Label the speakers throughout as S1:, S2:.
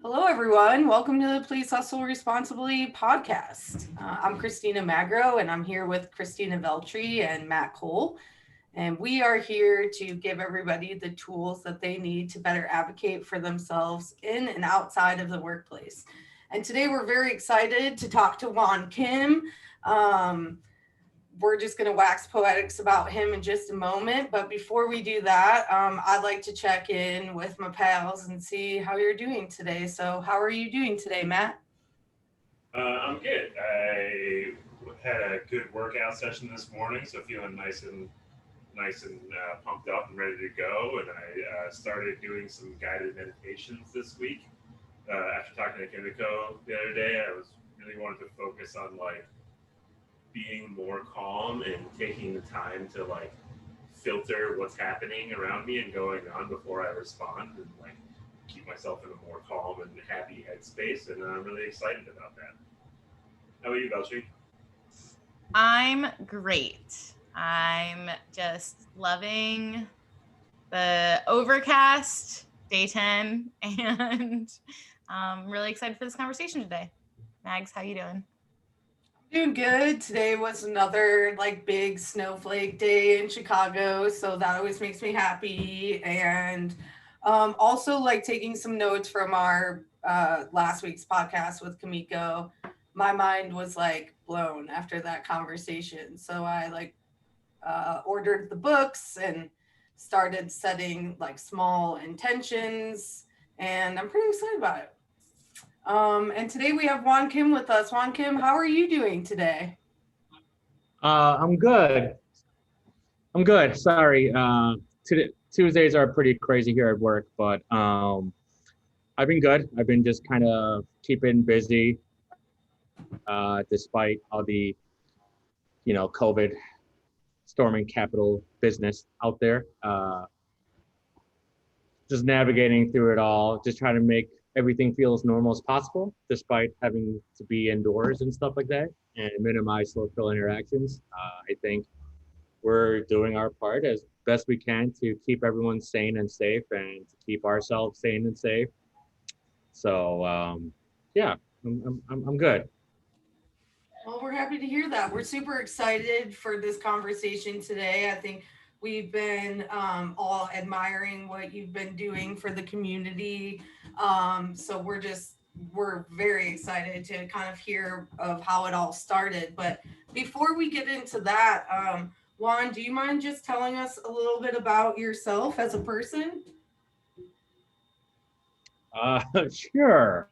S1: Hello, everyone. Welcome to the Please Hustle Responsibly podcast. I'm Christina Magro, and I'm here with Christina Veltri and Matt Cole. And we are here to give everybody the tools that they need to better advocate for themselves in and outside of the workplace. And today we're very excited to talk to Juan Kim. We're just going to wax poetics about him in just a moment. But before we do that, I'd like to check in with my pals and see how you're doing today. So how are you doing today, Matt?
S2: I'm good. I had a good workout session this morning, so feeling nice and pumped up and ready to go. And I started doing some guided meditations this week. After talking to Kimiko the other day, I was really wanted to focus on being more calm and taking the time to filter what's happening around me and going on before I respond and keep myself in a more calm and happy headspace. And I'm really excited about that. How about you, Beltry?
S3: I'm great. I'm just loving the overcast day 10 and I'm really excited for this conversation today. Mags, how you doing?
S1: Doing good. Today was another big snowflake day in Chicago, so that always makes me happy. And also taking some notes from our last week's podcast with Kimiko. My mind was blown after that conversation. So I ordered the books and started setting small intentions, and I'm pretty excited about it. And today we have Juan Kim with us. Juan Kim, how are you doing today?
S4: I'm good. Sorry. Tuesdays are pretty crazy here at work, but I've been good. I've been just kind of keeping busy, despite all the, COVID storming capital business out there. Just navigating through it all, just trying to make everything feel as normal as possible, despite having to be indoors and stuff like that, and minimize social interactions. I think we're doing our part as best we can to keep everyone sane and safe, and to keep ourselves sane and safe. So yeah, I'm good.
S1: Well, we're happy to hear that. We're super excited for this conversation today. I think we've been all admiring what you've been doing for the community. So we're very excited to kind of hear of how it all started. But before we get into that, Juan, do you mind just telling us a little bit about yourself as a person?
S4: Sure.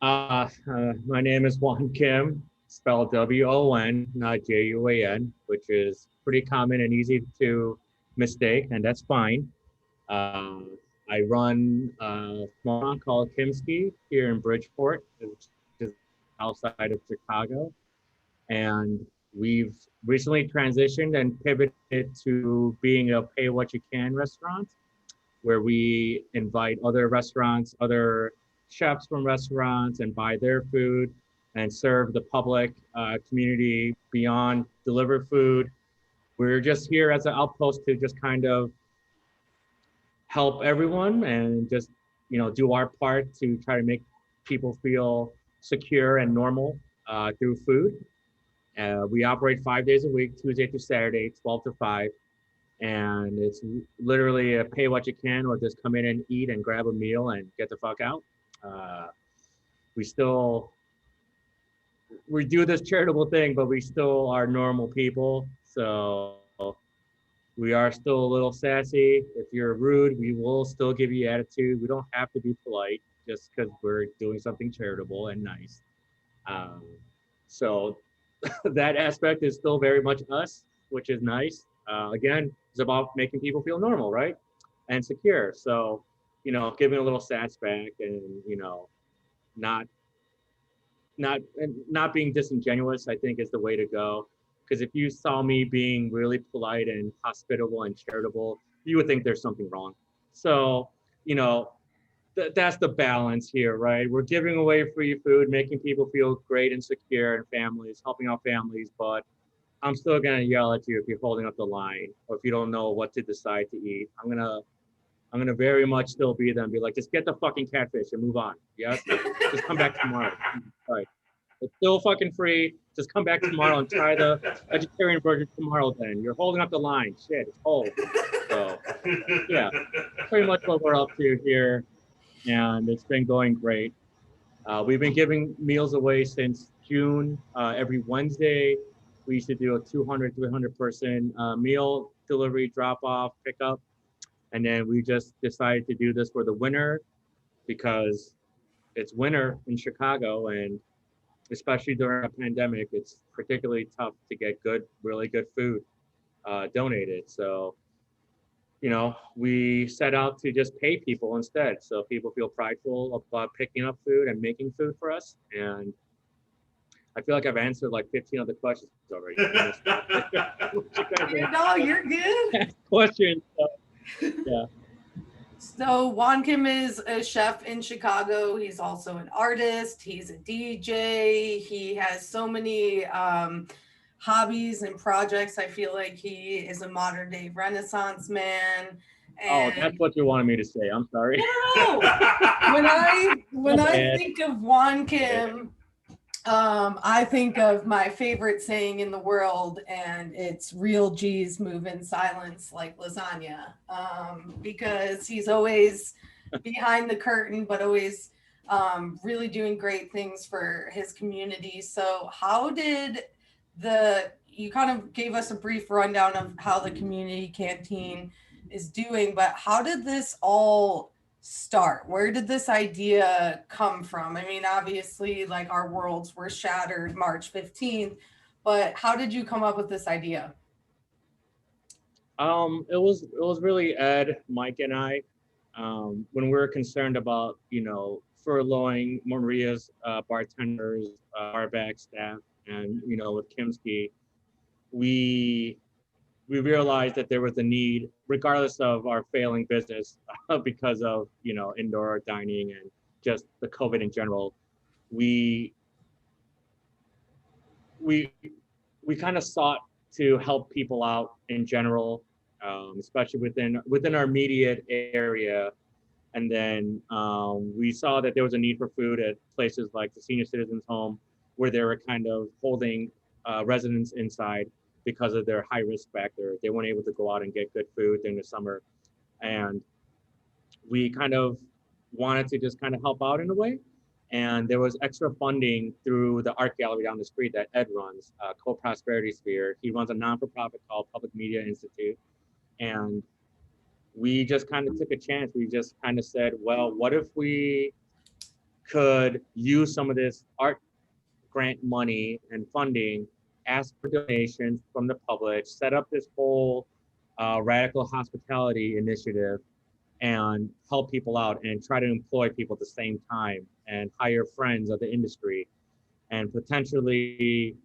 S4: My name is Juan Kim, spelled W-O-N, not J-U-A-N, which is pretty common and easy to mistake, and that's fine. I run a small town called Kimski here in Bridgeport, which is outside of Chicago. And we've recently transitioned and pivoted to being a pay what you can restaurant, where we invite other restaurants, other chefs from restaurants, and buy their food and serve the public, community beyond deliver food. We're just here as an outpost to just kind of help everyone and just, do our part to try to make people feel secure and normal through food. We operate 5 days a week, Tuesday through Saturday, 12 to 5. And it's literally a pay what you can, or just come in and eat and grab a meal and get the fuck out. We do this charitable thing, but we still are normal people. So we are still a little sassy. If you're rude, we will still give you attitude. We don't have to be polite just because we're doing something charitable and nice. So that aspect is still very much us, which is nice. Again, it's about making people feel normal, right? And secure. So, giving a little sass back and, not not being disingenuous, I think, is the way to go. Because if you saw me being really polite and hospitable and charitable, you would think there's something wrong. So, that's the balance here, right? We're giving away free food, making people feel great and secure, and families, helping out families, but I'm still gonna yell at you if you're holding up the line or if you don't know what to decide to eat. I'm I'm gonna very much still be there and be like, just get the fucking catfish and move on. Yes, just come back tomorrow. All right, it's still fucking free. Just come back tomorrow and try the vegetarian version tomorrow. Then you're holding up the line. Shit, it's cold. So yeah, pretty much what we're up to here, and it's been going great. We've been giving meals away since June. Every Wednesday, we used to do a 200, 300 person meal delivery, drop off, pickup. And then we just decided to do this for the winter because it's winter in Chicago, and especially during a pandemic, it's particularly tough to get good, really good food donated. So, you know, we set out to just pay people instead. So people feel prideful about picking up food and making food for us. And I feel like I've answered like 15 other questions already.
S1: No, you're good.
S4: Questions. Yeah.
S1: So Juan Kim is a chef in Chicago. He's also an artist. He's a DJ. He has so many hobbies and projects. I feel like he is a modern day Renaissance man.
S4: Oh, that's what you wanted me to say. I'm sorry.
S1: No. When I think of Juan Kim, I think of my favorite saying in the world, and it's real G's move in silence like lasagna, because he's always behind the curtain, but always really doing great things for his community. So how did you kind of gave us a brief rundown of how the Community Canteen is doing, but how did this all start? Where did this idea come from? I mean, obviously, like our worlds were shattered March 15th, but how did you come up with this idea?
S4: It was really Ed, Mike, and I, when we were concerned about, you know, furloughing Maria's bartenders, barback staff, and, you know, with Kimski, we realized that there was a need, regardless of our failing business, because of, you know, indoor dining and just the COVID in general. We kind of sought to help people out in general, especially within our immediate area. And then we saw that there was a need for food at places like the Senior Citizens Home, where they were kind of holding residents inside because of their high risk factor. They weren't able to go out and get good food during the summer. And we kind of wanted to just kind of help out in a way. And there was extra funding through the art gallery down the street that Ed runs, Co-Prosperity Sphere. He runs a non-for-profit called Public Media Institute. And we just kind of took a chance. We just kind of said, well, what if we could use some of this art grant money and funding, ask for donations from the public, set up this whole radical hospitality initiative, and help people out and try to employ people at the same time and hire friends of the industry. And potentially,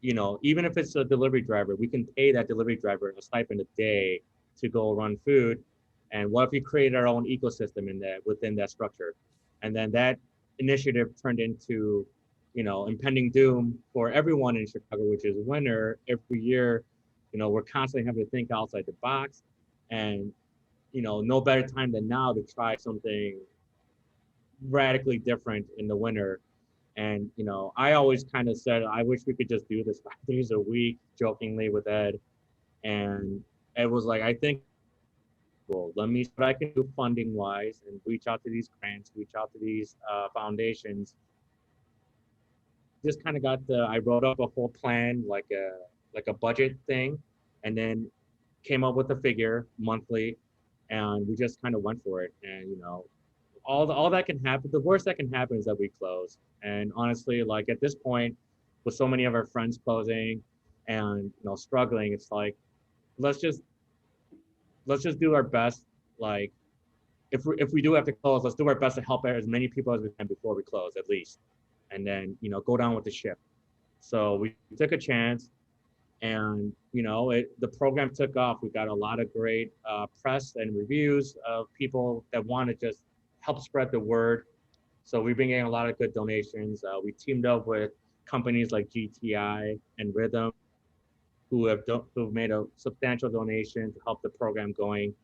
S4: you know, even if it's a delivery driver, we can pay that delivery driver a stipend a day to go run food. And what if we created our own ecosystem within that structure? And then that initiative turned into, you know, impending doom for everyone in Chicago, which is winter. Every year, you know, we're constantly having to think outside the box, and, you know, no better time than now to try something radically different in the winter. And, you know, I always kind of said, I wish we could just do this 5 days a week, jokingly with Ed. And Ed was like, I think, well, let me see what I can do funding wise and reach out to these grants, reach out to these foundations. Just kind of I wrote up a whole plan, like a budget thing, and then came up with a figure monthly, and we just kind of went for it. And, you know, all that can happen, the worst that can happen is that we close. And honestly, like at this point, with so many of our friends closing and, you know, struggling, it's like, let's just do our best. Like if we do have to close, let's do our best to help as many people as we can before we close, at least. And then, you know, go down with the ship. So we took a chance, and, you know, the program took off. We got a lot of great press and reviews of people that want to just help spread the word. So we've been getting a lot of good donations. We teamed up with companies like GTI and Rhythm, who've made a substantial donation to help the program going.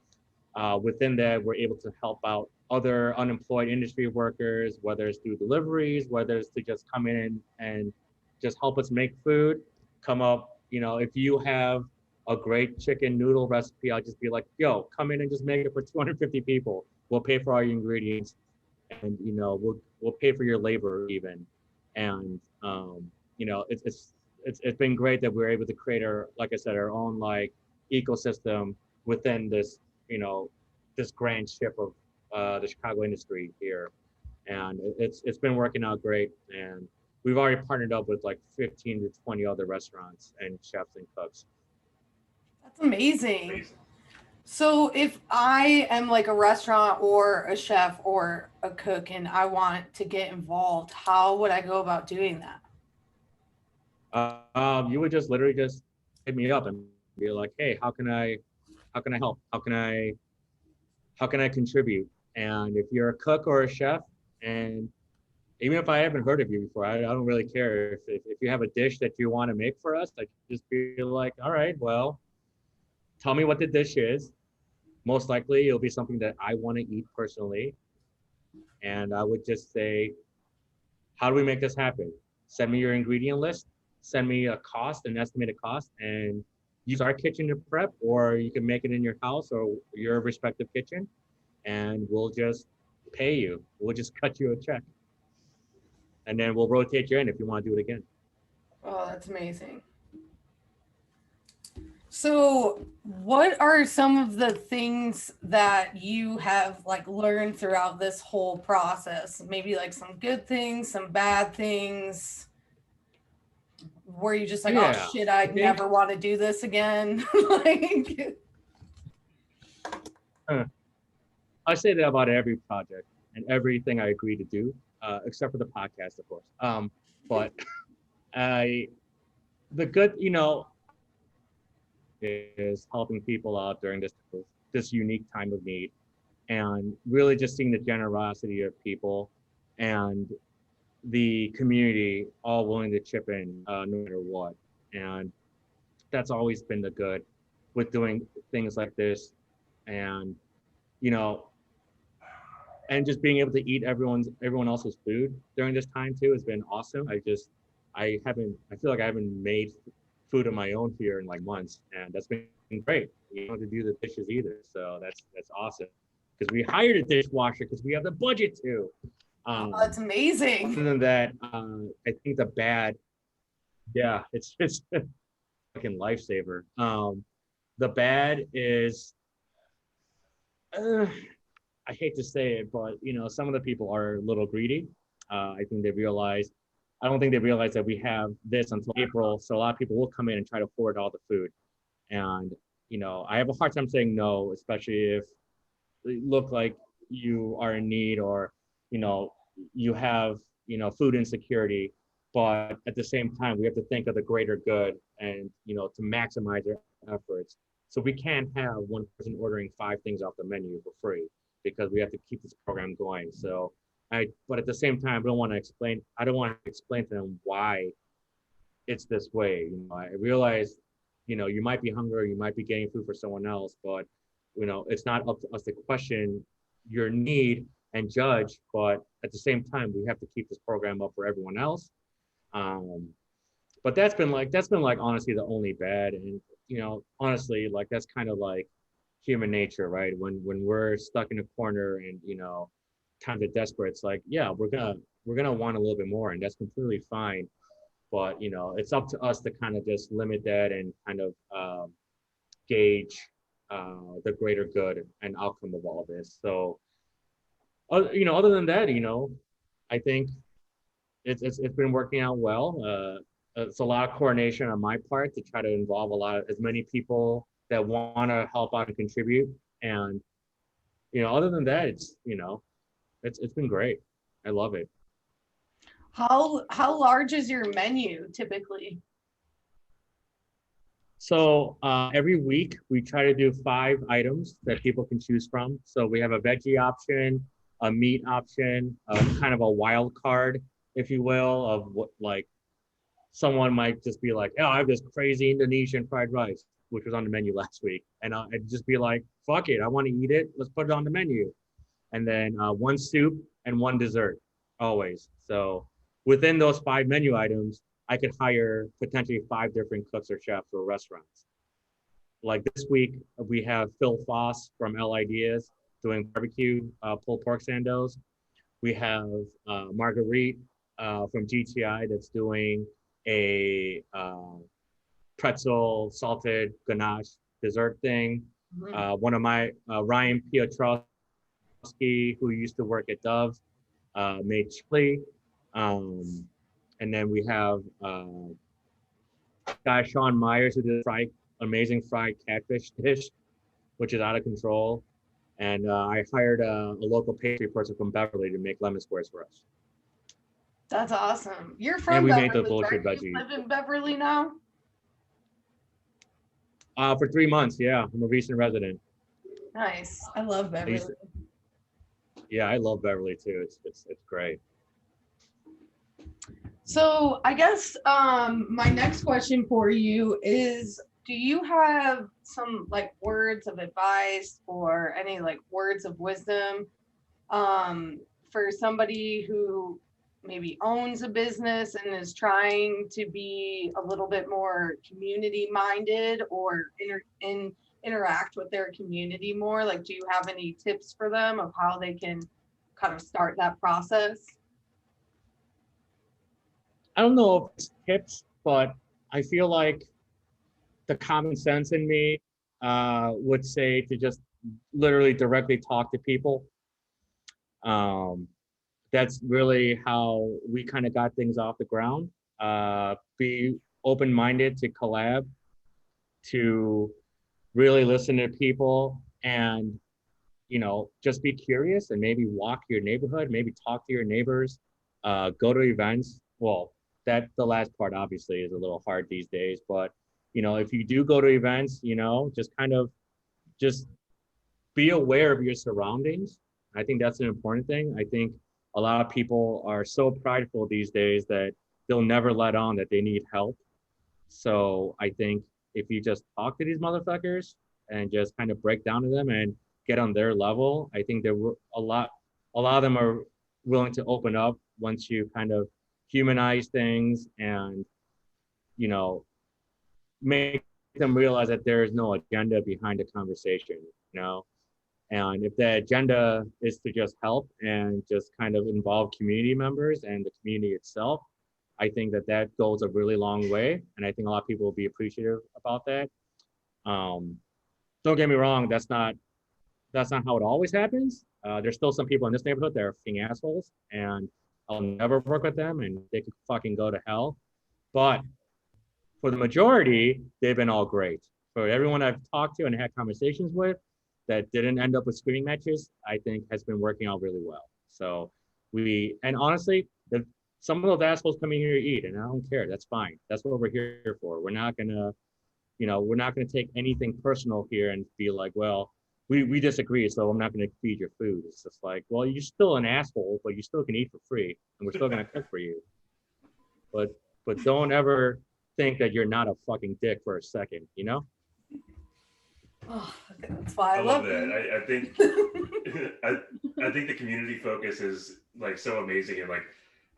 S4: Within that, we're able to help out other unemployed industry workers, whether it's through deliveries, whether it's to just come in and just help us make food, come up, if you have a great chicken noodle recipe, I'll just be like, yo, come in and just make it for 250 people. We'll pay for all your ingredients, and we'll pay for your labor even. And it's been great that we're able to create like I said, our own like ecosystem within this, this grand ship of the Chicago industry here. And it's been working out great. And we've already partnered up with like 15 to 20 other restaurants and chefs and cooks.
S1: That's amazing. So if I am like a restaurant or a chef or a cook and I want to get involved, how would I go about doing that?
S4: You would just literally just hit me up and be like, hey, how can I help? How can I contribute? And if you're a cook or a chef, and even if I haven't heard of you before, I don't really care. If you have a dish that you want to make for us, I just be like, all right, well, tell me what the dish is. Most likely it'll be something that I want to eat personally. And I would just say, how do we make this happen? Send me your ingredient list, send me a cost, an estimated cost, and use our kitchen to prep, or you can make it in your house or your respective kitchen, and we'll just pay you. We'll just cut you a check. And then we'll rotate you in if you want to do it again.
S1: Oh, that's amazing. So, what are some of the things that you have like learned throughout this whole process? Maybe like some good things, some bad things. Were you just like, oh shit, I never want to do this again? Like,
S4: I say that about every project and everything I agree to do, except for the podcast, of course. But the good, is helping people out during this unique time of need, and really just seeing the generosity of people and the community all willing to chip in no matter what. And that's always been the good with doing things like this. And and just being able to eat everyone else's food during this time too has been awesome. I feel like I haven't made food of my own here in like months, and that's been great. You don't have to do the dishes either, so that's awesome. Because we hired a dishwasher because we have the budget to.
S1: That's amazing.
S4: Other than that, I think the bad, it's a fucking lifesaver. The bad is, I hate to say it, but some of the people are a little greedy. I don't think they realize that we have this until April. So a lot of people will come in and try to hoard all the food. And, I have a hard time saying no, especially if it look like you are in need, or, you have, food insecurity. But at the same time, we have to think of the greater good and, to maximize our efforts. So we can't have one person ordering 5 things off the menu for free, because we have to keep this program going. So but at the same time, I don't want to explain to them why it's this way. I realize, you might be hungry, you might be getting food for someone else, but it's not up to us to question your need and judge. But at the same time, we have to keep this program up for everyone else. But that's been like honestly the only bad. And honestly, like that's kind of like human nature, right? When we're stuck in a corner and times are desperate, it's like, yeah, we're gonna want a little bit more, and that's completely fine. But it's up to us to kind of just limit that and kind of gauge the greater good and outcome of all this. So other than that, I think it's been working out well. It's a lot of coordination on my part to try to involve as many people that want to help out and contribute. And other than that, it's been great. I love it.
S1: How large is your menu typically?
S4: So every week we try to do 5 items that people can choose from. So we have a veggie option, a meat option, kind of a wild card, if you will, of what like someone might just be like, oh, I have this crazy Indonesian fried rice. which was on the menu last week. And I'd just be like, fuck it, I want to eat it. Let's put it on the menu. And then one soup and one dessert, always. So within those 5 menu items, I could hire potentially 5 different cooks or chefs or restaurants. Like this week, we have Phil Foss from L Ideas doing barbecue pulled pork sandos. We have Marguerite from GTI that's doing a pretzel salted ganache dessert thing. One of my Ryan Piotrowski, who used to work at Dove, made chili. And then we have guy Sean Myers who did amazing fried catfish dish, which is out of control. And I hired a local pastry person from Beverly to make lemon squares for us.
S1: That's awesome. You're from
S4: And we
S1: Beverly,
S4: made the bullshit
S1: right? You
S4: veggie.
S1: live in Beverly now?
S4: For 3 months, yeah. I'm a recent resident.
S1: Nice. I love Beverly.
S4: Yeah, I love Beverly too. It's great.
S1: So I guess my next question for you is, do you have some like words of advice or any like words of wisdom for somebody who maybe owns a business and is trying to be a little bit more community minded or interact with their community more? Like, do you have any tips for them of how they can kind of start that process?
S4: I don't know if it's tips, but I feel like the common sense in me would say to just literally directly talk to people. That's really how we kind of got things off the ground. Be open-minded to collab, to really listen to people, and just be curious and maybe walk your neighborhood, maybe talk to your neighbors, go to events. Well, the last part obviously is a little hard these days, but if you do go to events, just be aware of your surroundings. I think that's an important thing. I think a lot of people are so prideful these days that they'll never let on that they need help. So I think if you just talk to these motherfuckers and just kind of break down to them and get on their level, I think there were a lot of them are willing to open up once you kind of humanize things and make them realize that there is no agenda behind the conversation. And if the agenda is to just help and just kind of involve community members and the community itself, I think that goes a really long way. And I think a lot of people will be appreciative about that. Don't get me wrong, that's not how it always happens. There's still some people in this neighborhood that are fucking assholes, and I'll never work with them, and they can fucking go to hell. But for the majority, they've been all great. For everyone I've talked to and had conversations with that didn't end up with screaming matches, I think has been working out really well. So and honestly, some of those assholes come in here to eat, and I don't care. That's fine. That's what we're here for. We're not gonna take anything personal here and be like, well, we disagree, so I'm not gonna feed your food. It's just like, well, you're still an asshole, but you still can eat for free, and we're still gonna cook for you. But don't ever think that you're not a fucking dick for a second,
S1: Oh, that's why I love
S2: that.
S1: you.
S2: I think I think the community focus is like so amazing, and like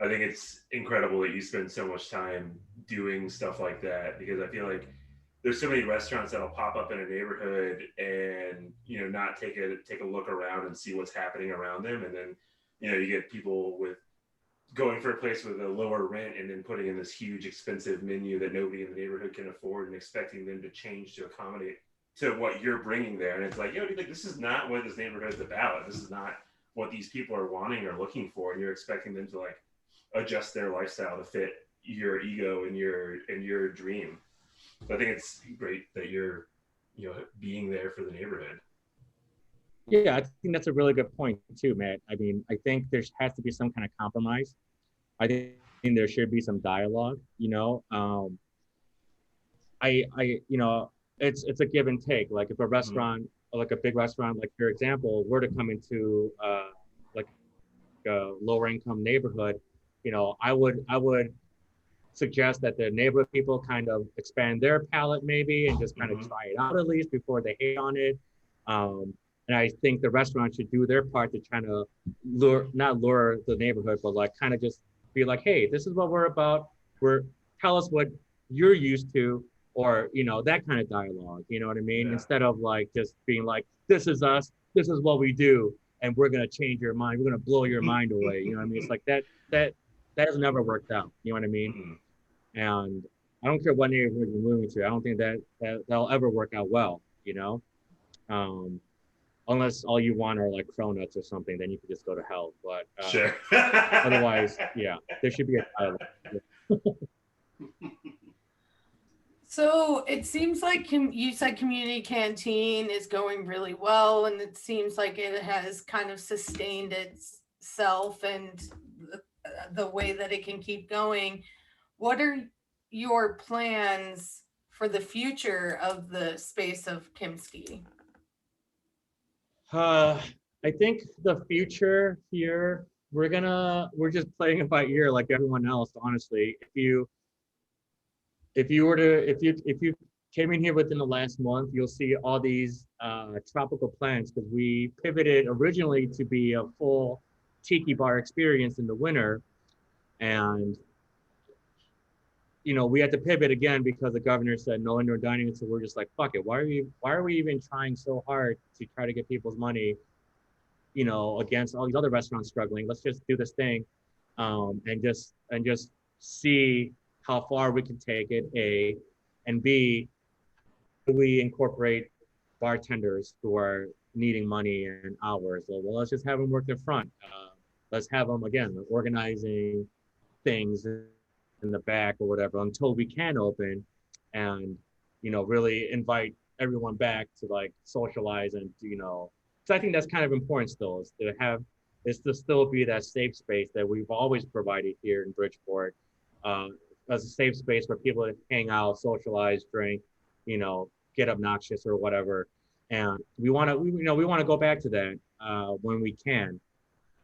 S2: I think it's incredible that you spend so much time doing stuff like that, because I feel like there's so many restaurants that'll pop up in a neighborhood and not take a look around and see what's happening around them, and then you get people with going for a place with a lower rent and then putting in this huge expensive menu that nobody in the neighborhood can afford and expecting them to change to accommodate to what you're bringing there. And it's like, dude, like, this is not what this neighborhood is about. This is not what these people are wanting or looking for, and you're expecting them to like adjust their lifestyle to fit your ego and your dream. So I think it's great that you're being there for the neighborhood.
S4: Yeah, I think that's a really good point too, Matt. I mean, I think there has to be some kind of compromise. I think there should be some dialogue. It's a give and take. Like if a restaurant, like a big restaurant, like for example, were to come into like a lower income neighborhood, I would suggest that the neighborhood people kind of expand their palate maybe and just kind of try it out at least before they hate on it. And I think the restaurant should do their part to try to not lure the neighborhood, but like kind of just be like, hey, this is what we're about. Tell us what you're used to, or, you know, that kind of dialogue, you know what I mean?
S2: Yeah.
S4: Instead of like just being like, this is us, this is what we do, and we're going to change your mind. We're going to blow your mind away. You know what I mean? It's like that has never worked out. You know what I mean? And I don't care what neighborhood you're moving to. I don't think that'll ever work out well, you know? Unless all you want are like cronuts or something, then you could just go to hell. But
S2: Sure.
S4: otherwise, yeah, there should be a dialogue.
S1: So it seems like you said Community Canteen is going really well, and it seems like it has kind of sustained itself and the way that it can keep going. What are your plans for the future of the space of Kimski?
S4: I think the future here, we're just playing it by ear like everyone else, honestly. If you came in here within the last month, you'll see all these tropical plants, because we pivoted originally to be a full tiki bar experience in the winter. And, you know, we had to pivot again because the governor said no indoor dining. So we're just like, fuck it. Why are we even trying so hard to try to get people's money, you know, against all these other restaurants struggling? Let's just do this thing, and just see how far we can take it, A, and B, we incorporate bartenders who are needing money and hours. Well, let's just have them work the front. Let's have them, again, organizing things in the back or whatever until we can open, and, you know, really invite everyone back to like socialize and, you know, so I think that's kind of important still, is to still be that safe space that we've always provided here in Bridgeport, as a safe space where people hang out, socialize, drink, you know, get obnoxious or whatever. And we want to go back to that when we can.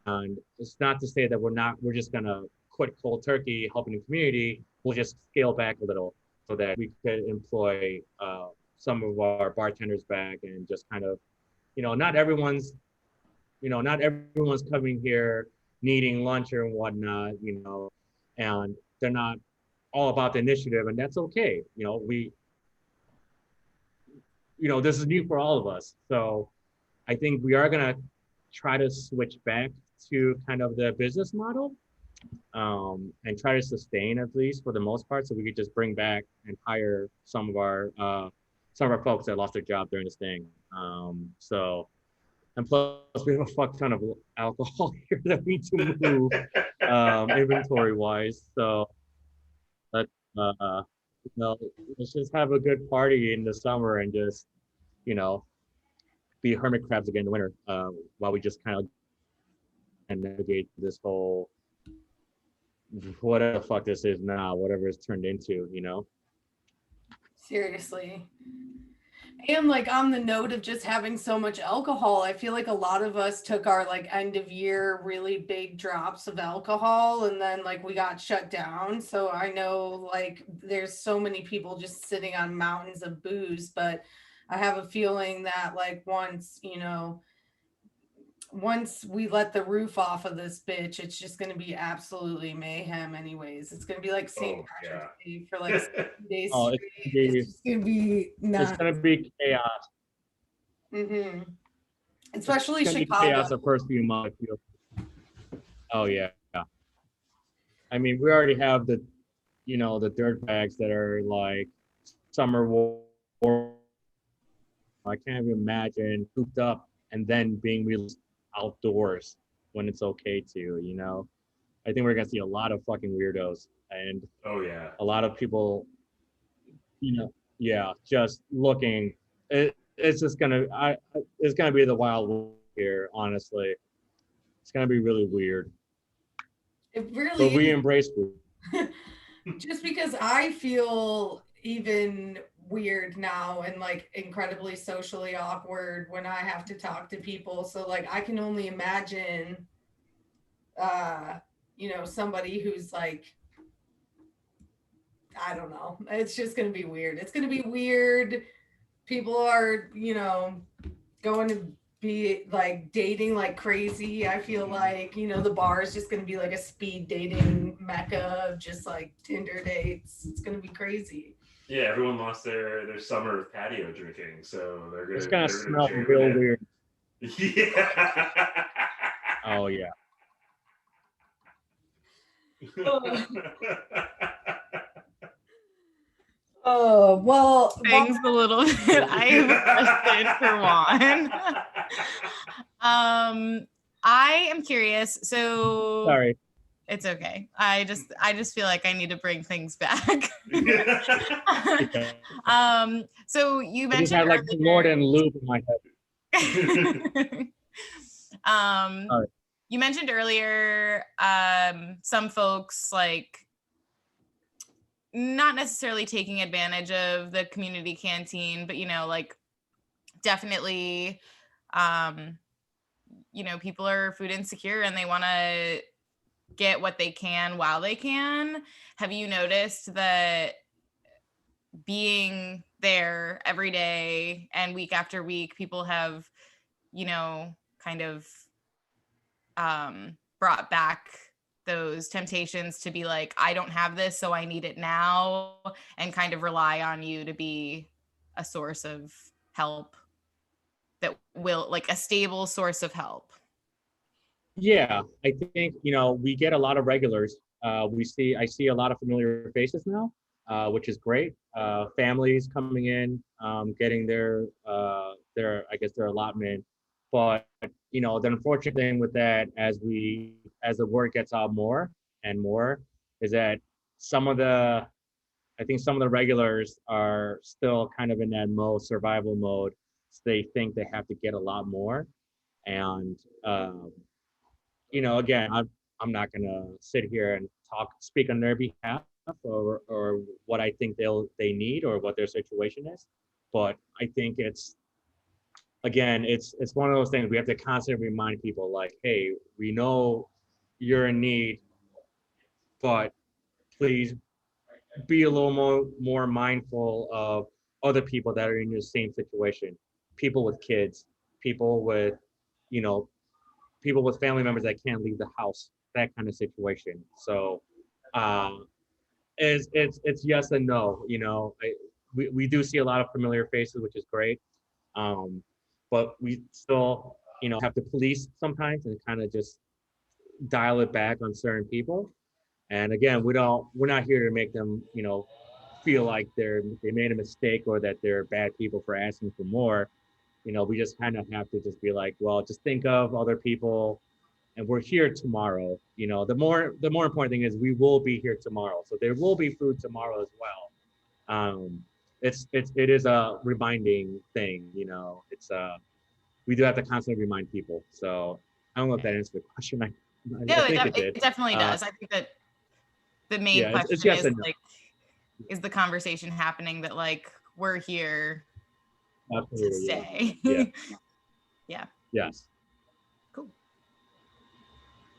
S4: And it's not to say that we're just gonna quit cold turkey helping the community. We'll just scale back a little so that we could employ some of our bartenders back, and just kind of, you know, not everyone's coming here needing lunch or whatnot, you know, and they're not all about the initiative, and that's okay. You know, this is new for all of us. So I think we are gonna try to switch back to kind of the business model, and try to sustain, at least for the most part, so we could just bring back and hire some of our folks that lost their job during this thing. So, and plus we have a fuck ton of alcohol here that we need to move, inventory wise. So you know, let's just have a good party in the summer and just, you know, be hermit crabs again in the winter, while we just kind of navigate this whole whatever the fuck this is now, whatever it's turned into, you know.
S1: Seriously. And like on the note of just having so much alcohol, I feel like a lot of us took our like end of year really big drops of alcohol, and then like we got shut down. So I know like there's so many people just sitting on mountains of booze, but I have a feeling that like once we let the roof off of this bitch, it's just going to be absolutely mayhem anyways. It's going to be like St. Patrick's Day for like 6 days
S4: Oh,
S1: straight. It's just going to be nuts.
S4: It's gonna be chaos.
S1: Mm-hmm. Especially
S4: It's gonna
S1: Chicago.
S4: be chaos the first few months. Oh yeah. I mean, we already have the dirt bags that are like summer war. I can't even imagine cooped up and then being released outdoors when it's okay to, you know. I think we're gonna see a lot of fucking weirdos, and
S2: Oh yeah.
S4: a lot of people, you know, yeah, just looking. It's just gonna it's gonna be the wild West here, honestly. It's gonna be really weird.
S1: It really
S4: But we
S1: is.
S4: embrace weird.
S1: Just because I feel even weird now and like incredibly socially awkward when I have to talk to people. So like I can only imagine somebody who's like I don't know. It's just going to be weird. It's going to be weird. People are, going to be like dating like crazy. I feel like, the bar is just going to be like a speed dating mecca of just like Tinder dates. It's going to be crazy.
S2: Yeah, everyone lost their summer of patio drinking, so
S4: It's gonna
S2: they're
S4: smell
S2: jam
S4: real
S2: it in.
S4: weird.
S2: Yeah.
S4: Oh yeah.
S1: Oh, well,
S3: Things a little bit. I have a question for Juan. I am curious. So
S4: Sorry.
S3: it's okay. I just feel like I need to bring things back. So you
S4: I just
S3: mentioned
S4: had like
S3: earlier,
S4: Lord and Lube in my head. Sorry.
S3: you mentioned earlier, some folks like not necessarily taking advantage of the community canteen, but like definitely, people are food insecure and they want to get what they can while they can. Have you noticed that being there every day and week after week, people have, kind of brought back those temptations to be like, I don't have this, so I need it now, and kind of rely on you to be a source of help that will, like, a stable source of help?
S4: Yeah, I think, we get a lot of regulars. I see a lot of familiar faces now, which is great. Families coming in, getting I guess their allotment. But, the unfortunate thing with that, as the word gets out more and more, is that I think some of the regulars are still kind of in that survival mode. So they think they have to get a lot more. And, again, I'm not gonna sit here and speak on their behalf or what I think they need or what their situation is. But I think it's one of those things we have to constantly remind people like, hey, we know you're in need, but please be a little more mindful of other people that are in your same situation, people with kids, people with, you know, people with family members that can't leave the house, that kind of situation. So it's yes and no. We do see a lot of familiar faces, which is great, but we still have to police sometimes and kind of just dial it back on certain people. And again, we're not here to make them feel like they made a mistake or that they're bad people for asking for more. We just kind of have to just be like, well, just think of other people, and we're here tomorrow. The more important thing is we will be here tomorrow, so there will be food tomorrow as well. It is a reminding thing. We do have to constantly remind people. So I don't know if that answered the question.
S3: No,
S4: I think it did.
S3: it definitely does. I think that the main
S4: Yeah,
S3: question
S4: it's yes
S3: is
S4: and no.
S3: like, is the conversation happening that like we're here to
S4: Absolutely,
S3: stay?
S4: Yeah.
S3: Yeah.
S4: Yes.
S3: Cool.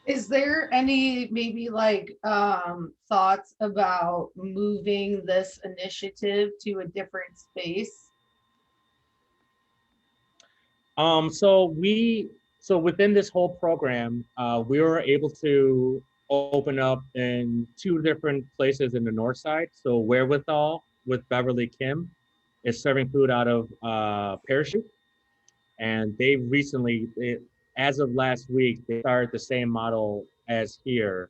S1: Is there any maybe like thoughts about moving this initiative to a different space?
S4: So within this whole program, we were able to open up in 2 different places in the north side. So Wherewithal with Beverly Kim is serving food out of Parachute, and they recently, as of last week, they started the same model as here,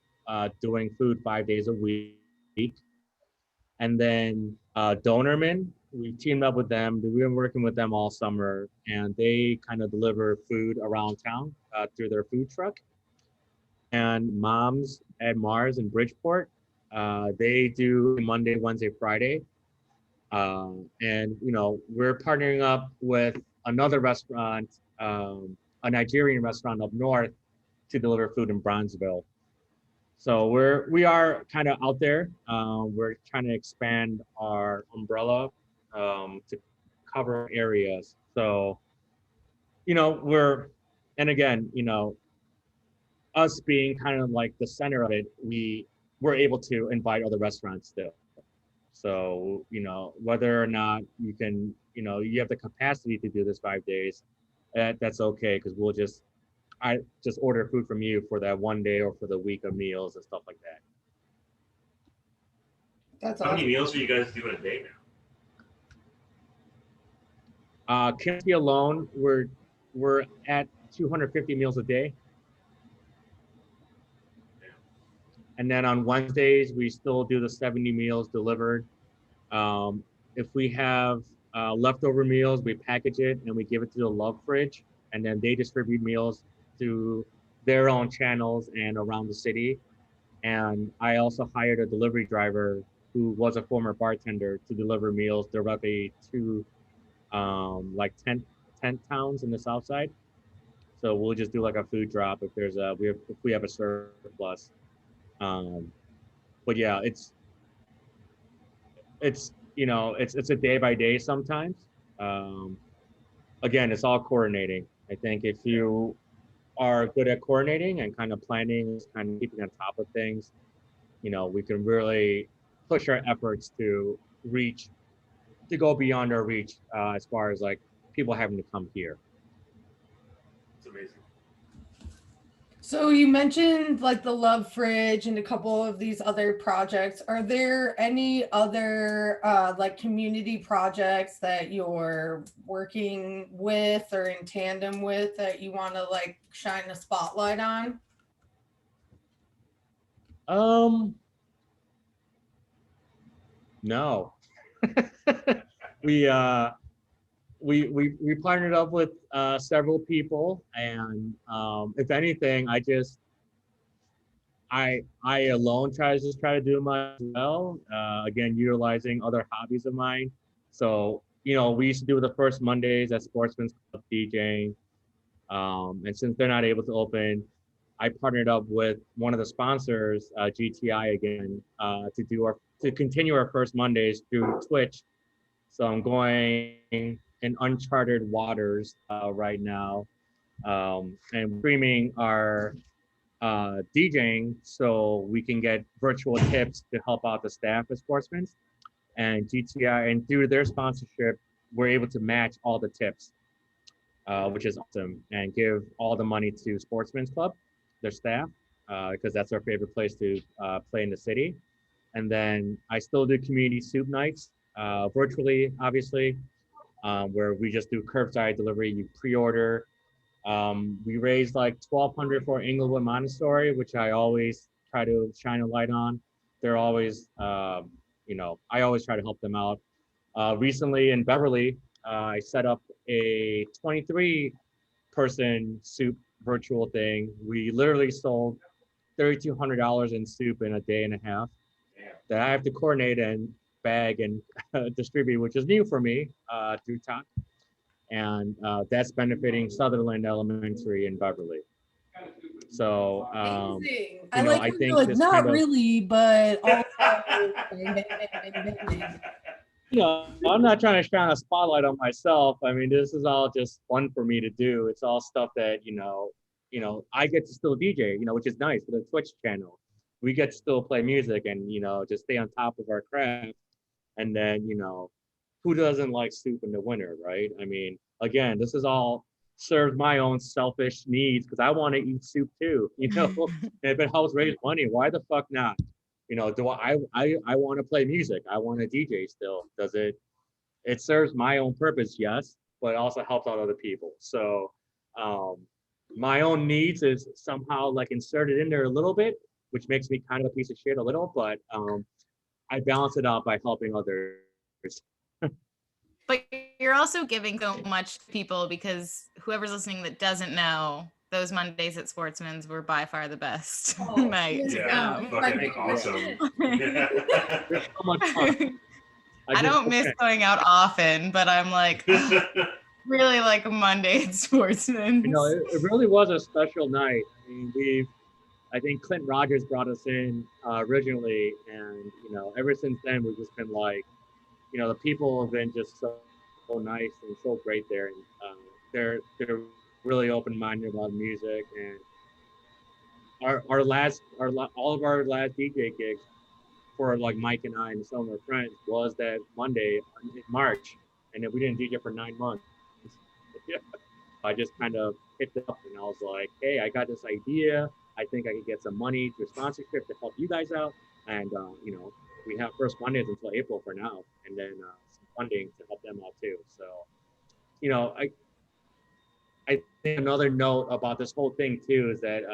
S4: doing food 5 days a week. And then Donorman, we teamed up with them. We've been working with them all summer, and they kind of deliver food around town through their food truck. And Moms at Mars in Bridgeport, they do Monday, Wednesday, Friday. And we're partnering up with another restaurant, a Nigerian restaurant up north, to deliver food in Bronzeville. So we are kind of out there. We're trying to expand our umbrella to cover areas. So, and again, us being kind of like the center of it, we're able to invite other restaurants still. So, whether or not you can, you have the capacity to do this 5 days, that's okay, because I just order food from you for that one day or for the week of meals and stuff like that.
S1: That's
S2: How many
S1: awesome.
S2: meals are you guys doing a day now?
S4: Kimski alone, we're at 250 meals a day. And then on Wednesdays, we still do the 70 meals delivered. If we have leftover meals, we package it and we give it to the Love Fridge, and then they distribute meals to their own channels and around the city. And I also hired a delivery driver who was a former bartender to deliver meals directly to like tent towns in the south side. So we'll just do like a food drop if if we have a surplus. Um, but yeah, it's a day by day sometimes. Um, Again, it's all coordinating. I think if you are good at coordinating and kind of planning, kind of keeping on top of things, we can really push our efforts to go beyond our reach, as far as like people having to come here.
S2: It's amazing.
S1: So you mentioned like the Love Fridge and a couple of these other projects. Are there any other like community projects that you're working with or in tandem with that you want to like shine a spotlight on?
S4: No. we we partnered up with several people, and if anything, I alone try to do mine as well. Again, utilizing other hobbies of mine. So we used to do the first Mondays at Sportsman's Club DJing, and since they're not able to open, I partnered up with one of the sponsors, GTI again, to continue our first Mondays through Twitch. So I'm going in uncharted waters right now, and streaming our DJing so we can get virtual tips to help out the staff at Sportsman's. And GTI, and through their sponsorship, we're able to match all the tips, which is awesome, and give all the money to Sportsman's Club, their staff, because that's our favorite place to play in the city. And then I still do community soup nights, virtually, obviously, where we just do curbside delivery. You pre-order. We raised like 1,200 for Inglewood Montessori, which I always try to shine a light on. They're always, I always try to help them out. Recently in Beverly, I set up a 23-person soup virtual thing. We literally sold $3,200 in soup in a day and a half that I have to coordinate and bag and distribute, which is new for me through TAC. And that's benefiting Sutherland Elementary in Beverly. So,
S1: Amazing.
S4: I
S1: like
S4: think
S1: like
S4: this
S1: not
S4: kind of,
S1: really, but also
S4: I'm not trying to shine a spotlight on myself. I mean, this is all just fun for me to do. It's all stuff that, I get to still DJ, which is nice for the Twitch channel. We get to still play music and, just stay on top of our craft. And then, who doesn't like soup in the winter, right? I mean, again, this is all serves my own selfish needs because I want to eat soup too, if it helps raise money, why the fuck not? Do I want to play music? I want to DJ still. Does it serves my own purpose, yes, but it also helps out other people. So my own needs is somehow like inserted in there a little bit, which makes me kind of a piece of shit a little, but I balance it out by helping others.
S3: But you're also giving so much to people, because whoever's listening that doesn't know, those Mondays at Sportsman's were by far the best night.
S2: Yeah, fucking awesome.
S4: There's so much fun.
S3: I don't miss going out often, but I'm like, really like a Monday at Sportsman's.
S4: It really was a special night. I mean, I think Clint Rogers brought us in originally, and ever since then we've just been like, the people have been just so nice and so great there, and they're really open-minded about music. And all of our last DJ gigs, for like Mike and I and some of our friends was that Monday in March, and then we didn't DJ for 9 months. Yeah. I just kind of picked it up and I was like, hey, I got this idea. I think I could get some money through sponsorship to help you guys out. And, we have first Mondays until April for now, and then some funding to help them out too. So, I think another note about this whole thing too is that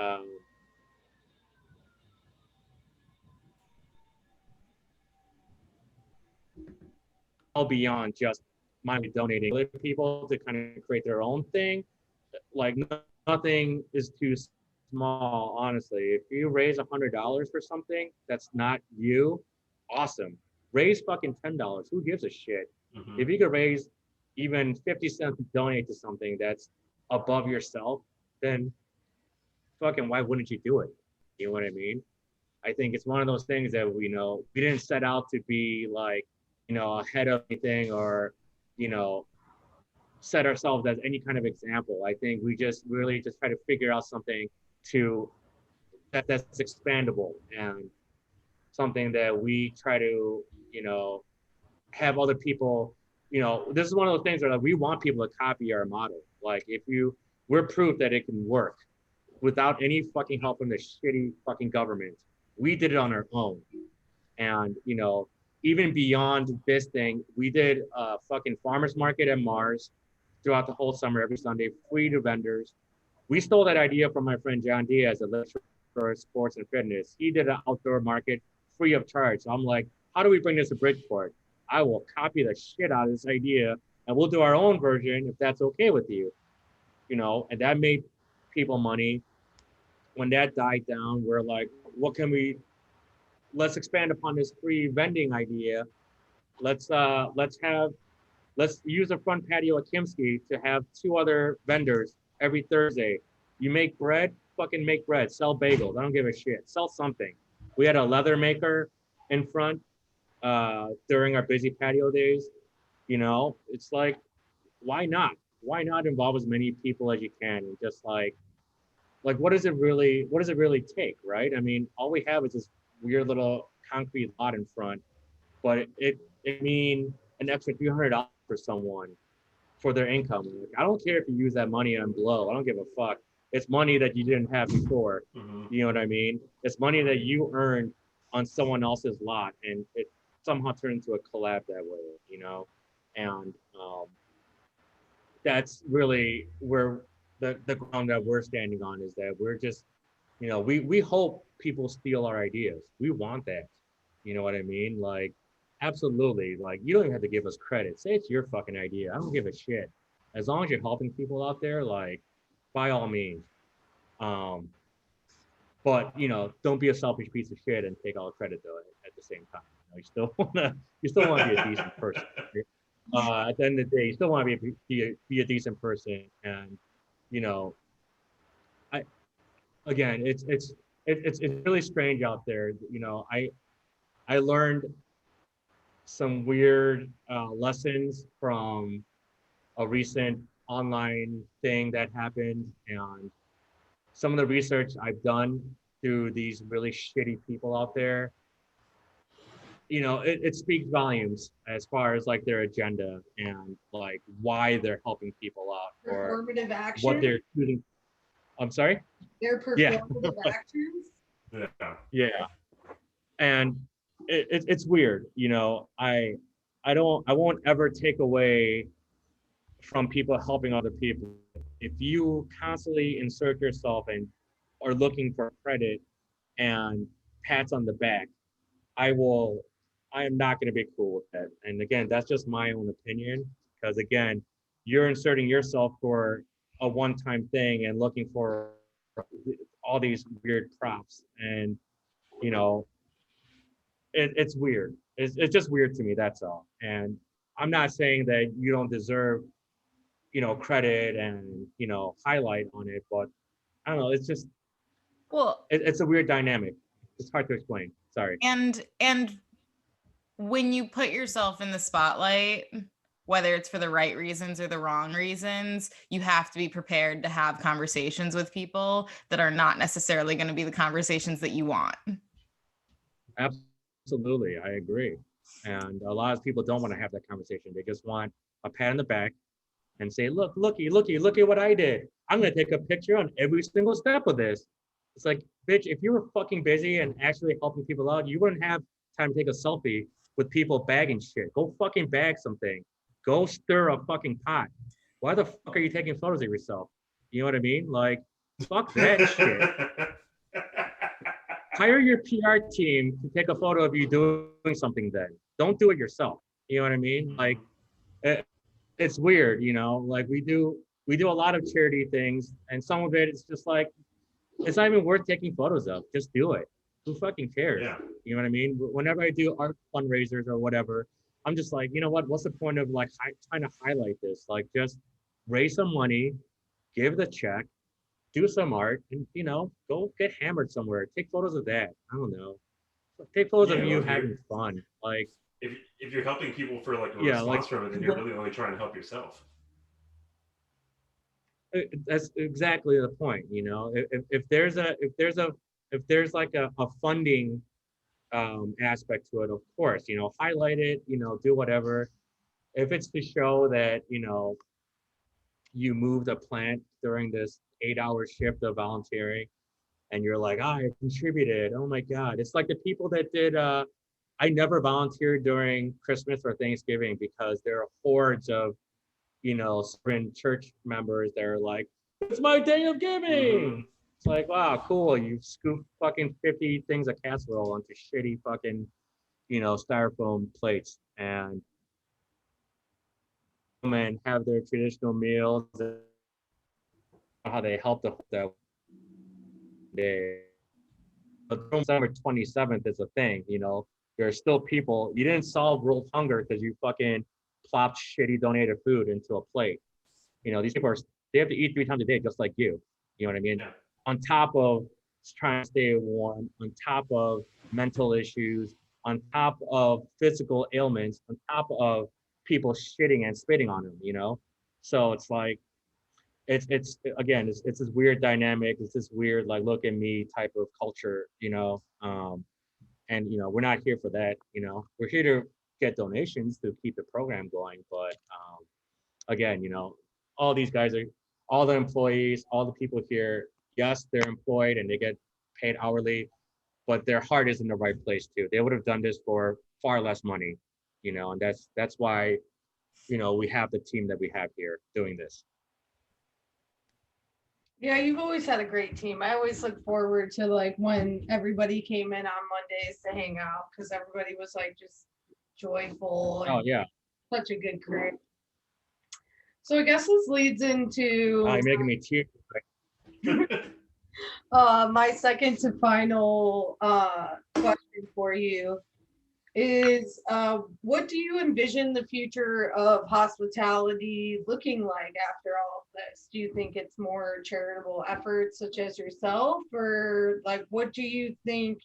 S4: all beyond just money donating other people to kind of create their own thing. Like nothing is too small, honestly. If you raise $100 for something that's not you, awesome. Raise fucking $10. Who gives a shit? If you could raise even 50 cents to donate to something that's above yourself, then fucking why wouldn't you do it? You know what I mean? I think it's one of those things that we didn't set out to be like, ahead of anything or, set ourselves as any kind of example. I think we just really just try to figure out something that's expandable and something that we try to, have other people, this is one of those things where like, we want people to copy our model. Like we're proof that it can work without any fucking help from the shitty fucking government. We did it on our own. And, even beyond this thing, we did a fucking farmer's market at Mars throughout the whole summer, every Sunday, free to vendors. We stole that idea from my friend John Diaz, a lecturer for sports and fitness. He did an outdoor market free of charge. So I'm like, how do we bring this to Bridgeport? I will copy the shit out of this idea and we'll do our own version if that's okay with you. And that made people money. When that died down, we're like, let's expand upon this free vending idea. Let's use the front patio at Kimski to have 2 other vendors every Thursday. You make bread, fucking make bread. Sell bagels. I don't give a shit. Sell something. We had a leather maker in front during our busy patio days. It's like, why not? Why not involve as many people as you can and just like what does it really take, right? I mean, all we have is this weird little concrete lot in front, but it mean an extra $300 for someone for their income. Like, I don't care if you use that money on blow. I don't give a fuck. It's money that you didn't have before. You know what I mean? It's money that you earned on someone else's lot, and it somehow turned into a collab that way, And that's really where the ground that we're standing on is that we're just, we hope people steal our ideas. We want that. You know what I mean? Like, absolutely. Like, you don't even have to give us credit. Say it's your fucking idea. I don't give a shit. As long as you're helping people out there, like, by all means. But don't be a selfish piece of shit and take all the credit though at the same time. You still want to be a decent person. At the end of the day, you still want to be a decent person, and it's really strange out there. I learned some weird lessons from a recent online thing that happened, and some of the research I've done through these really shitty people out there, it speaks volumes as far as like their agenda and like why they're helping people out or
S1: Performative action.
S4: what they're shooting. I'm sorry?
S1: They're performative actions.
S4: Yeah. And it's weird, I won't ever take away from people helping other people. If you constantly insert yourself and are looking for credit and pats on the back, I am not going to be cool with that. And again, that's just my own opinion, because again, you're inserting yourself for a one-time thing and looking for all these weird props, and it's weird. It's just weird to me, that's all. And I'm not saying that you don't deserve credit and highlight on it, but I don't know, it's just it's a weird dynamic. It's hard to explain. Sorry.
S3: And when you put yourself in the spotlight, whether it's for the right reasons or the wrong reasons, you have to be prepared to have conversations with people that are not necessarily going to be the conversations that you want.
S4: Absolutely, I agree. And a lot of people don't want to have that conversation. They just want a pat on the back and say, look, look at what I did. I'm gonna take a picture on every single step of this. It's like, bitch, if you were fucking busy and actually helping people out, you wouldn't have time to take a selfie with people bagging shit. Go fucking bag something. Go stir a fucking pot. Why the fuck are you taking photos of yourself? You know what I mean? Like, fuck that shit. Hire your PR team to take a photo of you doing something then. Don't do it yourself. You know what I mean? Like, it's weird, you know, like we do a lot of charity things, and some of it it's just like, it's not even worth taking photos of. Just do it. Who fucking cares?
S2: Yeah.
S4: You know what I mean? Whenever I do art fundraisers or whatever, I'm just like, you know what? What's the point of like trying to highlight this? Like, just raise some money, give the check, do some art, and you know, go get hammered somewhere. Take photos of that. I don't know. Take photos of you having fun. Like,
S2: if you're helping people for like a
S4: yeah,
S2: response
S4: like
S2: from it, then you're really only trying to help yourself.
S4: that's exactly the point. You know, if there's like a funding aspect to it, of course, you know, highlight it, you know, do whatever. If it's to show that, you know, you moved a plant during this 8-hour shift of volunteering and you're like, I contributed. Oh my God. It's like the people that did, I never volunteered during Christmas or Thanksgiving because there are hordes of, you know, certain church members that are like, it's my day of giving. Mm-hmm. It's like, wow, cool. You scoop fucking 50 things of casserole onto shitty fucking, you know, styrofoam plates and have their traditional meals. How they help that day. But December 27th is a thing, you know. There are still people, you didn't solve world hunger because you fucking plopped shitty donated food into a plate. You know, these people they have to eat 3 times a day just like you. You know what I mean? Yeah. On top of trying to stay warm, on top of mental issues, on top of physical ailments, on top of people shitting and spitting on them, you know? So it's like, it's again, it's this weird dynamic. It's this weird, like, look at me type of culture, you know? And, you know, we're not here for that, you know? We're here to get donations to keep the program going. But again, you know, all these guys are, all the employees, all the people here, yes, they're employed and they get paid hourly, but their heart is in the right place too. They would have done this for far less money, you know, and that's why, you know, we have the team that we have here doing this.
S1: Yeah, you've always had a great team. I always look forward to like when everybody came in on Mondays to hang out because everybody was like just joyful.
S4: Oh yeah,
S1: such a good crew. So I guess this leads into
S4: you're making me tear.
S1: My second to final question for you is what do you envision the future of hospitality looking like after all of this? Do you think it's more charitable efforts such as yourself, or like what do you think?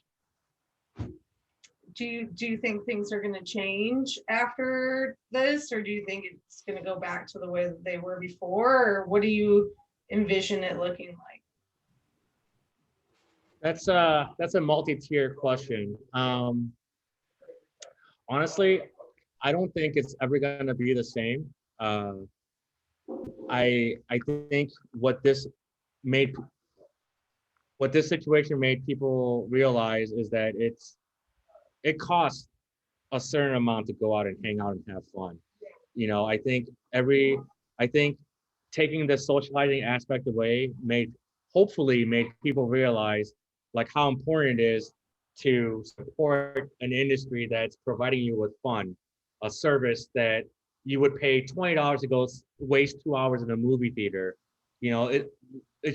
S1: Do you think things are going to change after this, or do you think it's going to go back to the way that they were before, or what do you envision it looking like?
S4: That's a multi-tier question. Honestly, I don't think it's ever going to be the same. I think what this situation made people realize is that it costs a certain amount to go out and hang out and have fun. You know, I think taking the socializing aspect away hopefully made people realize like how important it is to support an industry that's providing you with fun, a service that you would pay $20 to go waste 2 hours in a movie theater. You know, it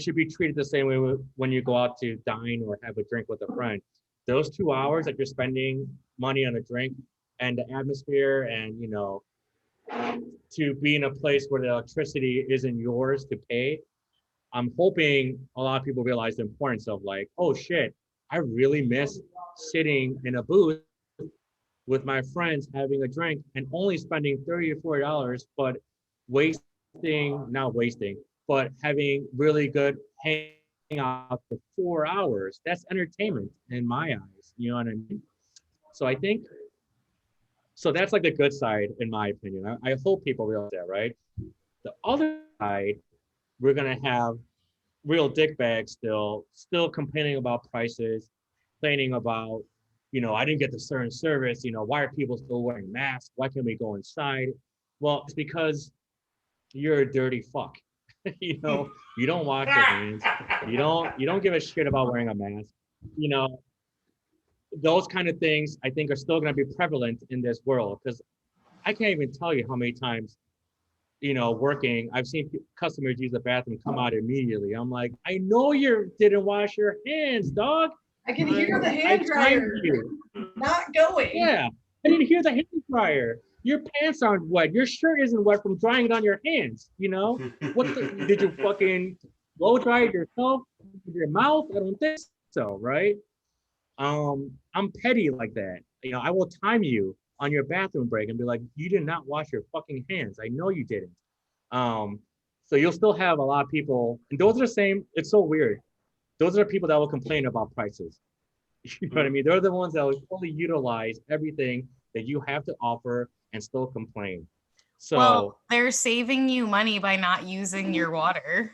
S4: should be treated the same way when you go out to dine or have a drink with a friend. Those 2 hours that you're spending money on a drink and the atmosphere and, you know, to be in a place where the electricity isn't yours to pay. I'm hoping a lot of people realize the importance of like, oh shit, I really miss sitting in a booth with my friends having a drink and only spending $30 to $40, but but having really good hang out for 4 hours. That's entertainment in my eyes. You know what I mean? So I think, so that's like the good side, in my opinion. I hope people realize that, right? The other side, we're gonna have real dickbags still complaining about prices, complaining about, I didn't get the certain service, why are people still wearing masks? Why can't we go inside? Well, it's because you're a dirty fuck. You don't wash your hands. You don't give a shit about wearing a mask. You know, those kind of things I think are still going to be prevalent in this world because I can't even tell you how many times, working, I've seen customers use the bathroom, come out immediately. I'm like, I know you didn't wash your hands, dog.
S1: I can hear the
S4: I
S1: hand
S4: timed
S1: dryer
S4: you.
S1: not going.
S4: Yeah, I didn't hear the hand dryer. Your pants aren't wet. Your shirt isn't wet from drying it on your hands. Did you fucking blow dry it yourself with your mouth? I don't think so, right? I'm petty like that. I will time you on your bathroom break and be like, you did not wash your fucking hands. I know you didn't. So you'll still have a lot of people, and those are the same. It's so weird. Those are the people that will complain about prices. You know what I mean? They're the ones that will fully utilize everything that you have to offer and still complain. So
S3: well, they're saving you money by not using your water.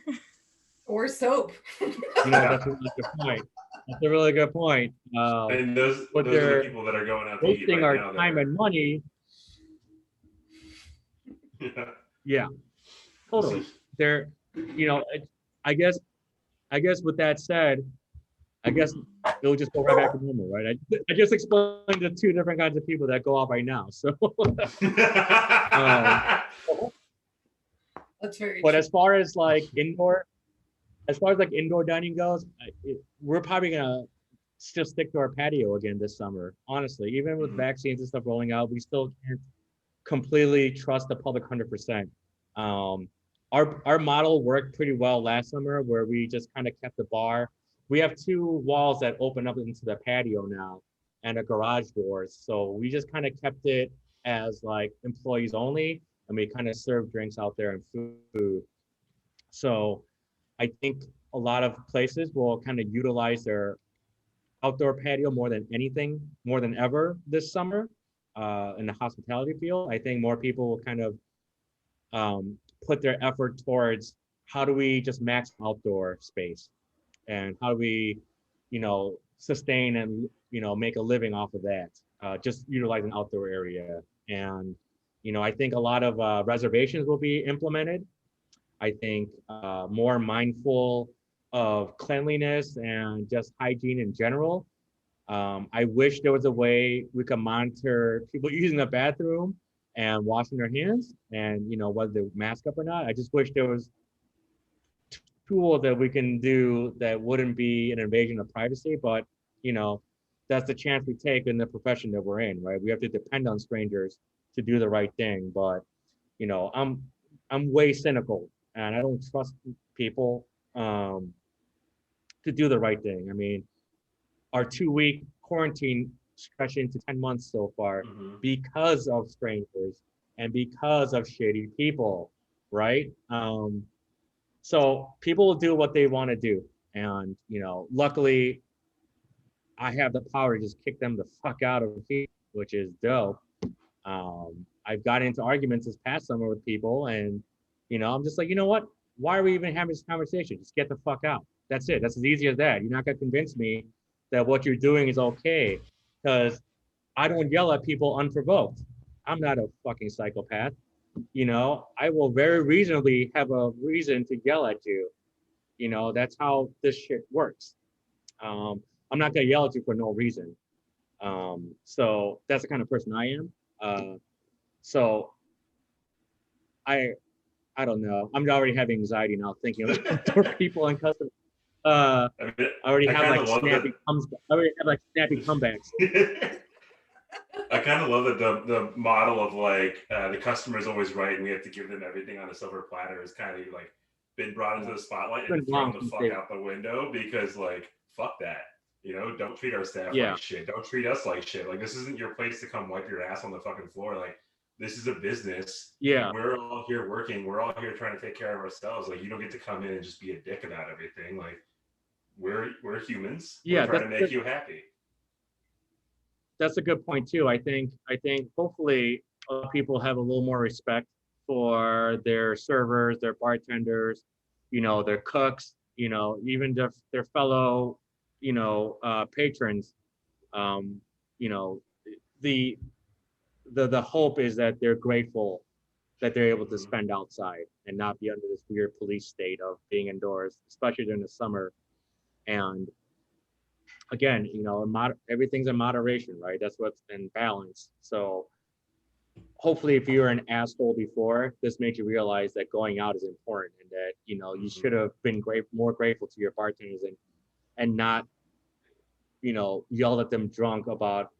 S1: Or soap.
S4: That's a really good point. That's a really good point.
S2: And those are the people that are going out to eat
S4: wasting
S2: right
S4: our
S2: now.
S4: time and money. Yeah, totally. They're, I guess with that said, I guess it'll just go right back to normal, right? I just explained the two different kinds of people that go out right now. So,
S1: That's very
S4: but
S1: true.
S4: as far as indoor dining goes, we're probably gonna still stick to our patio again this summer. Honestly, even with vaccines and stuff rolling out, we still can't completely trust the public 100%. Our model worked pretty well last summer, where we just kind of kept the bar. We have two walls that open up into the patio now and a garage doors. So we just kind of kept it as like employees only, and we kind of serve drinks out there and food. So I think a lot of places will kind of utilize their outdoor patio more than ever this summer in the hospitality field. I think more people will kind of put their effort towards how do we just max outdoor space and how do we, sustain and, make a living off of that, just utilize an outdoor area. And, I think a lot of reservations will be implemented. I think more mindful of cleanliness and just hygiene in general. I wish there was a way we could monitor people using the bathroom and washing their hands and, whether they mask up or not. I just wish there was tools that we can do that wouldn't be an invasion of privacy, but, that's the chance we take in the profession that we're in, right? We have to depend on strangers to do the right thing. But, I'm way cynical and I don't trust people to do the right thing. I mean, our 2-week quarantine stretched into 10 months so far because of strangers and because of shady people, right? So people will do what they want to do. And, luckily, I have the power to just kick them the fuck out of here, which is dope. I've gotten into arguments this past summer with people and, I'm just like, you know what? Why are we even having this conversation? Just get the fuck out. That's it. That's as easy as that. You're not going to convince me that what you're doing is okay because I don't yell at people unprovoked. I'm not a fucking psychopath. I will very reasonably have a reason to yell at you. That's how this shit works. I'm not gonna yell at you for no reason. So that's the kind of person I am. So I don't know. I'm already having anxiety now thinking of people and customers. I already have like snappy comebacks.
S2: I kind of love that the model of like the customer is always right and we have to give them everything on a silver platter is kind of like been brought into the spotlight and thrown the fuck out the window because like fuck that. Don't treat our staff like shit. Don't treat us like shit. Like this isn't your place to come wipe your ass on the fucking floor. Like this is a business.
S4: Yeah.
S2: We're all here working. We're all here trying to take care of ourselves. Like you don't get to come in and just be a dick about everything. Like we're humans.
S4: Yeah.
S2: We're trying to make you happy.
S4: that's a good point too. I think hopefully people have a little more respect for their servers, their bartenders, their cooks, even their fellow, patrons. Um, you know, the the hope is that they're grateful that they're able to spend outside and not be under this weird police state of being indoors, especially during the summer. And again, everything's in moderation, right? That's what's in balance. So hopefully if you were an asshole before, this made you realize that going out is important and that, you should have been more grateful to your bartenders and not, yell at them drunk about,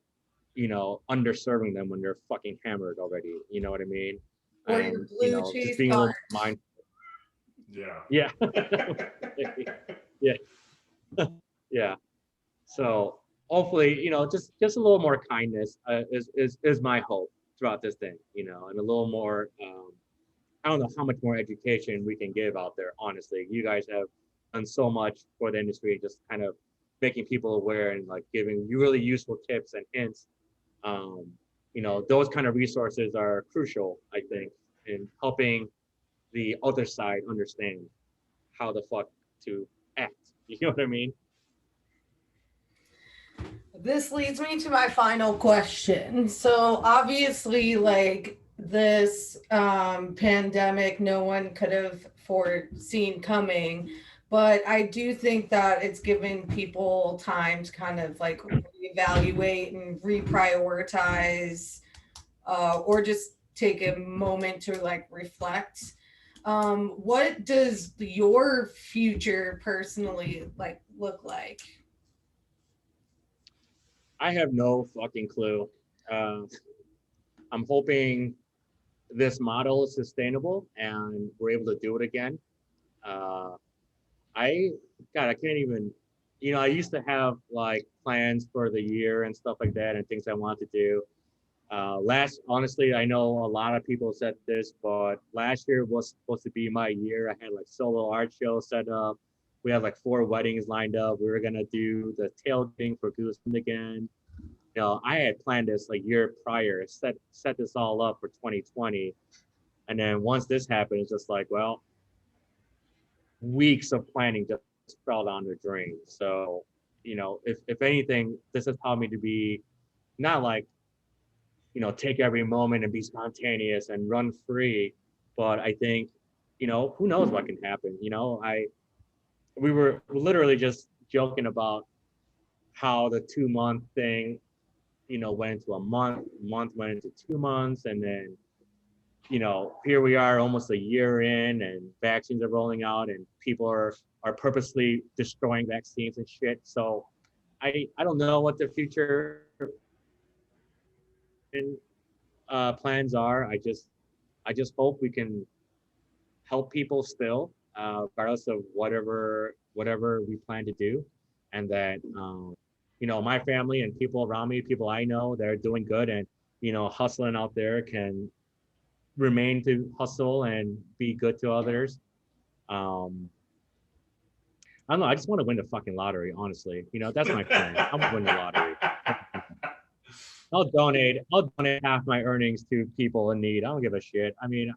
S4: underserving them when they're fucking hammered already. You know what I mean?
S1: Or your blue
S4: just
S1: cheese
S4: being a little
S1: tarts.
S4: mindful.
S2: Yeah.
S4: Yeah. Yeah. So hopefully, just a little more kindness is my hope throughout this thing, and a little more. I don't know how much more education we can give out there. Honestly, you guys have done so much for the industry, just kind of making people aware and like giving you really useful tips and hints. Those kind of resources are crucial, I think, in helping the other side understand how the fuck to act. You know what I mean?
S1: This leads me to my final question. So obviously, like this pandemic, no one could have foreseen coming, but I do think that it's given people time to kind of like reevaluate and reprioritize, or just take a moment to like reflect. What does your future personally like look like?
S4: I have no fucking clue. I'm hoping this model is sustainable and we're able to do it again. Uh, I can't even, I used to have like plans for the year and stuff like that and things I wanted to do. Honestly, I know a lot of people said this, but last year was supposed to be my year. I had like solo art show set up. We had like 4 weddings lined up. We were gonna do the tailgating for Gooseland again. I had planned this like year prior, set this all up for 2020. And then once this happened, it's just like, well, weeks of planning just fell down the drain. So, if anything, this has taught me to be not like, take every moment and be spontaneous and run free. But I think, who knows what can happen? We were literally just joking about how the 2-month thing, went into a month went into 2 months, and then, here we are almost a year in, and vaccines are rolling out, and people are purposely destroying vaccines and shit. So I don't know what the future plans are. I just hope we can help people still, regardless of whatever we plan to do, and that my family and people around me, people I know, they're doing good and hustling out there, can remain to hustle and be good to others. I don't know. I just want to win the fucking lottery, honestly. That's my plan. I want to win the lottery. I'll donate half my earnings to people in need. I don't give a shit. I mean,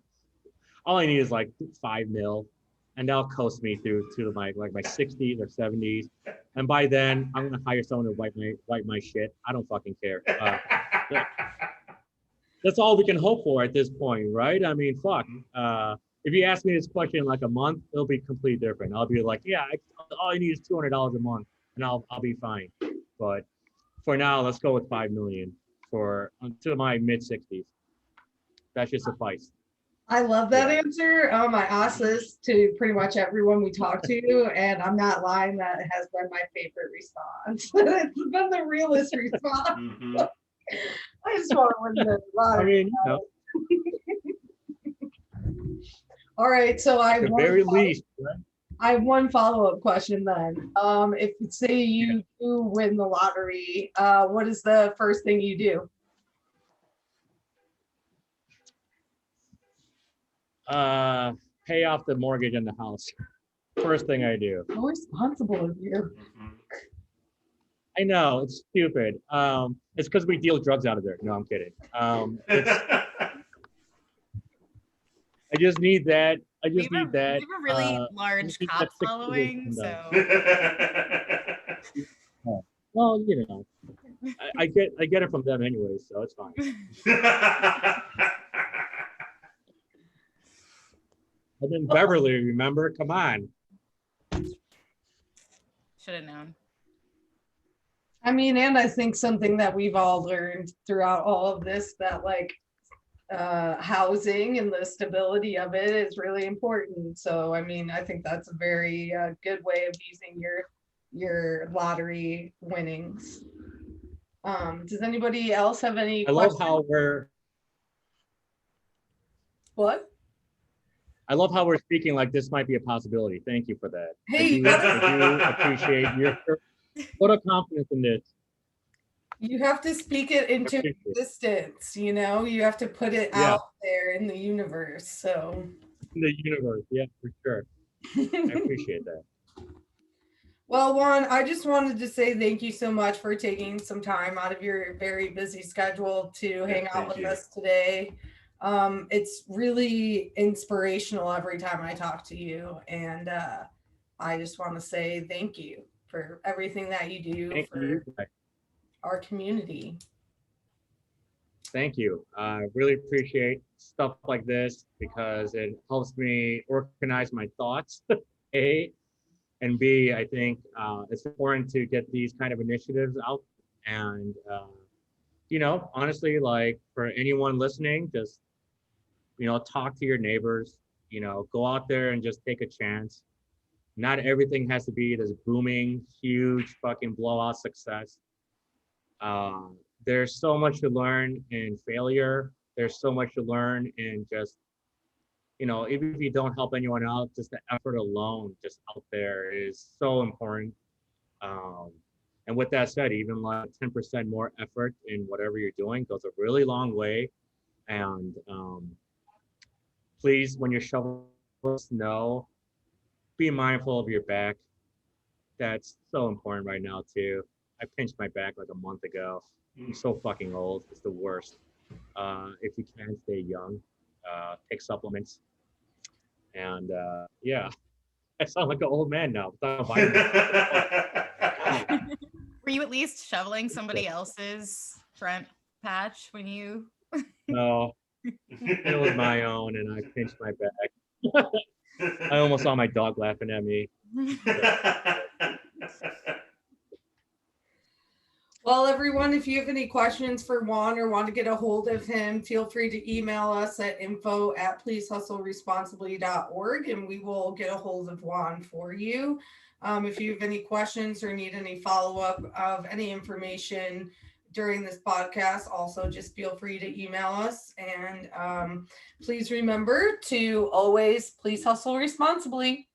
S4: all I need is like 5 mil, and that'll coast me through to my 60s or 70s. And by then, I'm gonna hire someone to wipe my shit. I don't fucking care. That's all we can hope for at this point, right? I mean, fuck. If you ask me this question in like a month, it'll be completely different. I'll be like, yeah, all I need is $200 a month, and I'll be fine. But for now, let's go with 5 million for until my mid 60s. That should suffice.
S1: I love that answer. I asked this to pretty much everyone we talk to, and I'm not lying, that has been my favorite response. It's been the realest response.
S2: Mm-hmm.
S1: I just want to win the lottery. All right, so
S4: at the very least, right?
S1: I have one follow-up question then. If say you do win the lottery, what is the first thing you do?
S4: Pay off the mortgage on the house. First thing I do.
S1: How responsible of you.
S4: I know it's stupid. It's because we deal drugs out of there. No, I'm kidding. I just need that. I just need that.
S3: We have a really large
S4: just need
S3: cop
S4: that 6
S3: following,
S4: figures
S3: so
S4: well, you know, I get it from them anyway, so it's fine. And then Beverly, remember? Come on.
S3: should have known.
S1: I mean, and I think something that we've all learned throughout all of this, that like housing and the stability of it is really important. So, I mean, I think that's a very good way of using your lottery winnings. Does anybody else have any
S4: I
S1: questions?
S4: love how
S1: What?
S4: I love how we're speaking like this might be a possibility. Thank you for that.
S1: Hey,
S4: I do appreciate your total confidence in this.
S1: you have to speak it into existence, you know, you have to put it out there in the universe. So
S4: in the universe, yeah, for sure. I appreciate that.
S1: Well, Juan, I just wanted to say thank you so much for taking some time out of your very busy schedule to hang out with us today. It's really inspirational every time I talk to you, and I just want to say thank you for everything that you do for our community.
S4: Thank you. I really appreciate stuff like this because it helps me organize my thoughts. A, and B, I think it's important to get these kind of initiatives out. And, you know, honestly, like for anyone listening, just, you know, talk to your neighbors, you know, go out there and just take a chance. Not everything has to be this booming, huge fucking blowout success. There's so much to learn in failure. There's so much to learn in just, you know, even if you don't help anyone out, just the effort alone just out there is so important. And with that said, even like 10% more effort in whatever you're doing goes a really long way. And please, when you're shoveling snow, be mindful of your back. That's so important right now too. I pinched my back like a month ago. I'm so fucking old. It's the worst. If you can stay young, take supplements. And yeah, I sound like an old man now.
S3: Were you at least shoveling somebody else's front patch when you?
S4: No, it was my own, and I pinched my back. I almost saw my dog laughing at me.
S1: Well, everyone, if you have any questions for Juan or want to get a hold of him, feel free to email us at info@pleasehustleresponsibly.org, and we will get a hold of Juan for you. If you have any questions or need any follow-up of any information during this podcast, also just feel free to email us. And please remember to always please hustle responsibly.